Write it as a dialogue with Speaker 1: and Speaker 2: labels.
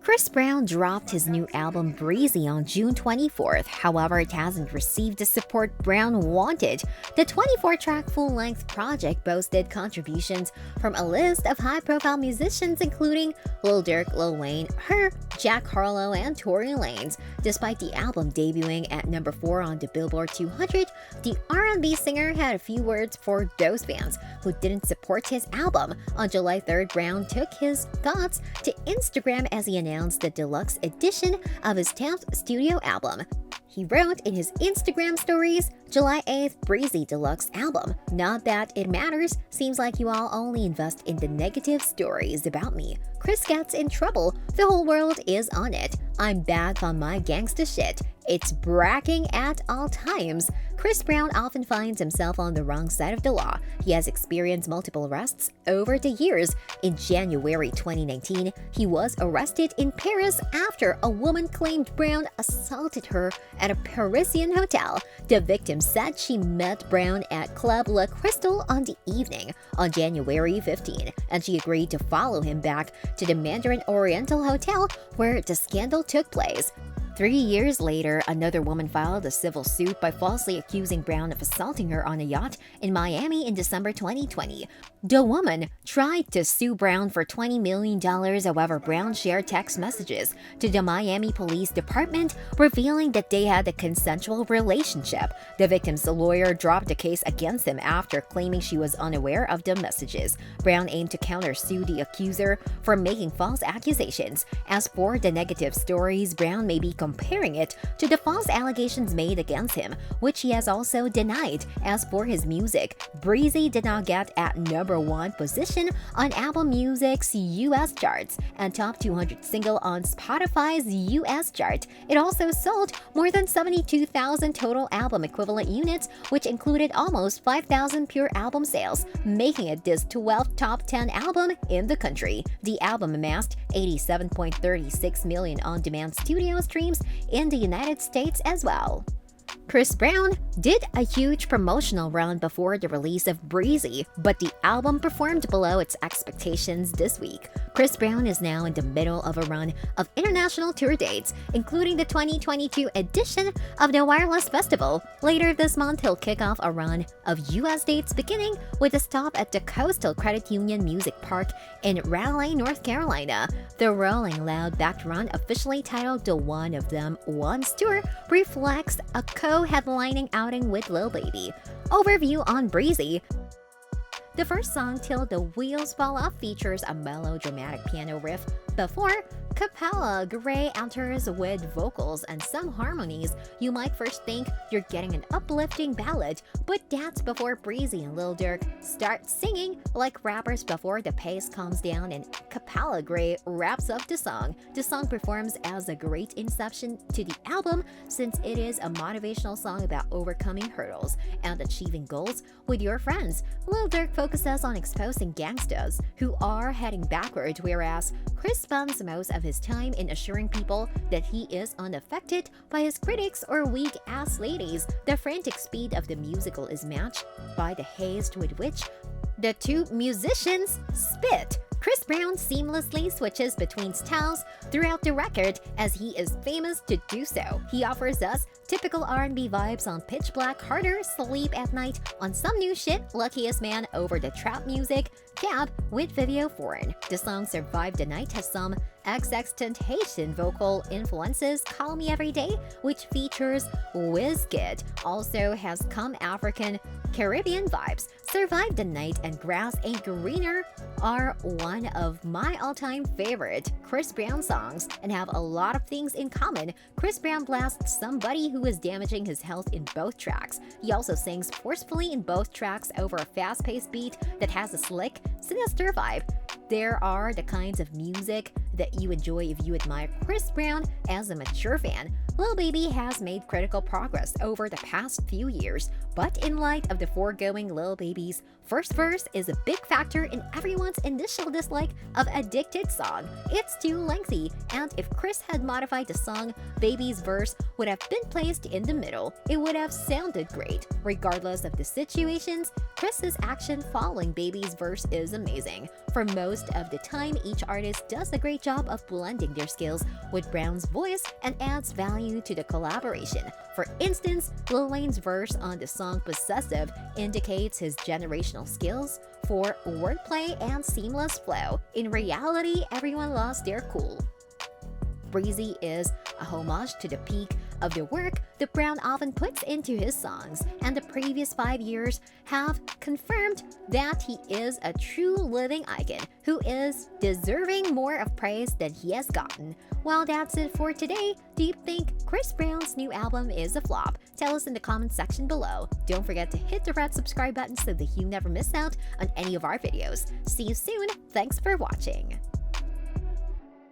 Speaker 1: Chris Brown dropped his new album Breezy on June 24th, however, it hasn't received the support Brown wanted. The 24-track full-length project boasted contributions from a list of high-profile musicians including Lil Durk, Lil Wayne, Her, Jack Harlow, and Tory Lanez. Despite the album debuting at number 4 on the Billboard 200, the R&B singer had a few words for those fans who didn't support his album. On July 3rd, Brown took his thoughts to Instagram as he announced the deluxe edition of his 10th studio album. He wrote in his Instagram stories, July 8th, Breezy Deluxe Album. Not that it matters, seems like you all only invest in the negative stories about me. Chris gets in trouble, the whole world is on it. I'm back on my gangsta shit. It's bragging at all times. Chris Brown often finds himself on the wrong side of the law. He has experienced multiple arrests over the years. In January 2019, he was arrested in Paris after a woman claimed Brown assaulted her at a Parisian hotel. The victim said she met Brown at Club Le Crystal on the evening on January 15, and she agreed to follow him back to the Mandarin Oriental Hotel where the scandal took place. 3 years later, another woman filed a civil suit by falsely accusing Brown of assaulting her on a yacht in Miami in December 2020. The woman tried to sue Brown for $20 million, however, Brown shared text messages to the Miami Police Department revealing that they had a consensual relationship. The victim's lawyer dropped the case against him after claiming she was unaware of the messages. Brown aimed to countersue the accuser for making false accusations. As for the negative stories, Brown may be comparing it to the false allegations made against him, which he has also denied. As for his music, Breezy did not get at number 1 position on Apple Music's US charts and top 200 single on Spotify's US chart. It also sold more than 72,000 total album equivalent units, which included almost 5,000 pure album sales, making it this 12th top 10 album in the country. The album amassed 87.36 million on-demand studio streams in the United States as well. Chris Brown did a huge promotional run before the release of Breezy, but the album performed below its expectations this week. Chris Brown is now in the middle of a run of international tour dates, including the 2022 edition of the Wireless Festival. Later this month, he'll kick off a run of US dates beginning with a stop at the Coastal Credit Union Music Park in Raleigh, North Carolina. The Rolling Loud-backed run, officially titled the One of Them Once Tour, reflects a co-headlining outing with Lil Baby. Overview on Breezy. The first song, Till the Wheels Fall Off, features a melodramatic piano riff before Capella Gray enters with vocals and some harmonies. You might first think you're getting an uplifting ballad, but that's before Breezy and Lil Durk start singing like rappers before the pace calms down and Capella Gray wraps up the song. The song performs as a great inception to the album since it is a motivational song about overcoming hurdles and achieving goals with your friends. Lil Durk focuses on exposing gangsters who are heading backward, whereas Chris spends most of his time in assuring people that he is unaffected by his critics or weak-ass ladies. The frantic speed of the musical is matched by the haste with which the two musicians spit. Chris Brown seamlessly switches between styles throughout the record, as he is famous to do so. He offers us typical R&B vibes on Pitch Black, Harder, Sleep at Night, on Some New Shit, Luckiest Man, over the trap music, Gab with Vivio Foreign. The song Survive the Night has some XXXTentacion vocal influences. Call Me Every Day, which features Wizkid, also has Come African Caribbean vibes. Survive the Night and Grass Ain't Greener are one of my all-time favorite Chris Brown songs and have a lot of things in common. Chris Brown blasts somebody who is damaging his health in both tracks. He also sings forcefully in both tracks over a fast-paced beat that has a slick, sinister vibe. There are the kinds of music that you enjoy if you admire Chris Brown as a mature fan. Lil Baby has made critical progress over the past few years, but in light of the foregoing, Lil Baby's first verse is a big factor in everyone's initial dislike of Addicted song. It's too lengthy, and if Chris had modified the song, Baby's verse would have been placed in the middle. It would have sounded great. Regardless of the situations, Chris's action following Baby's verse is amazing. For most of the time, each artist does a great job of blending their skills with Brown's voice and adds value to the collaboration. For instance, Lil Wayne's verse on the song Possessive indicates his generational skills for wordplay and seamless flow. In reality, everyone lost their cool. Breezy is a homage to the peak of the work that Brown often puts into his songs, and the previous 5 years have confirmed that he is a true living icon who is deserving more of praise than he has gotten. Well, that's it for today. Do you think Chris Brown's new album is a flop? Tell us in the comment section below. Don't forget to hit the red subscribe button so that you never miss out on any of our videos. See you soon. Thanks for watching.